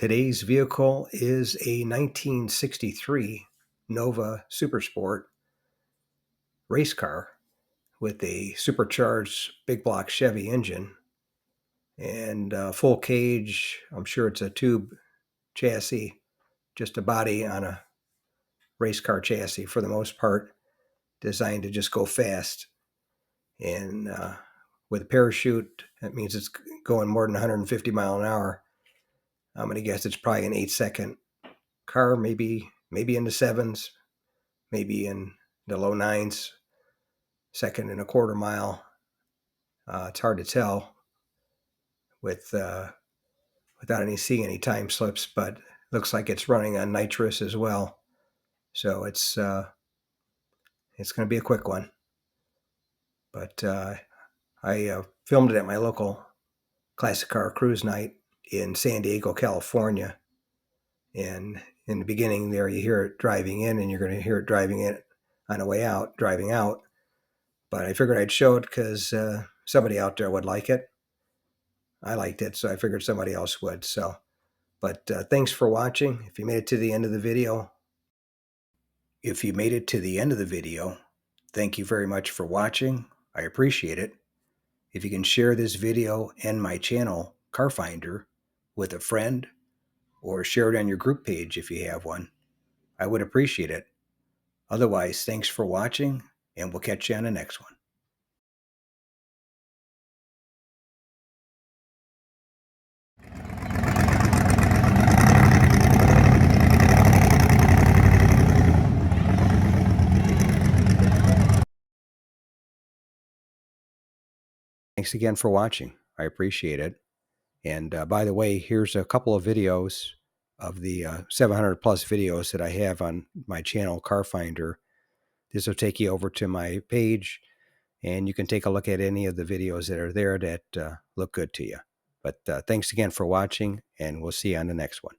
Today's vehicle is a 1963 Nova Supersport race car with a supercharged big block Chevy engine and full cage. I'm sure it's a tube chassis, just a body on a race car chassis for the most part, designed to just go fast. And with a parachute, that means it's going more than 150 mile an hour. I'm going to guess it's probably an 8-second car, maybe in the sevens, maybe in the low nines, 2.25 mile. It's hard to tell without seeing any time slips, but looks like it's running on Nitrous as well. So it's going to be a quick one. But I filmed it at my local classic car cruise night in San Diego, California. And in the beginning there, you hear it driving in, and you're going to hear it driving in on the way out, driving out. But I figured I'd show it because somebody out there would like it. I liked it, so I figured somebody else would. So, but thanks for watching. If you made it to the end of the video, thank you very much for watching. I appreciate it. If you can share this video and my channel, Car Finder, with a friend, or share it on your group page if you have one, I would appreciate it. Otherwise, thanks for watching, and we'll catch you on the next one. Thanks again for watching. I appreciate it. And by the way, here's a couple of videos of the 700 plus videos that I have on my channel, Car Finder. This will take you over to my page, and you can take a look at any of the videos that are there that look good to you. But thanks again for watching, and we'll see you on the next one.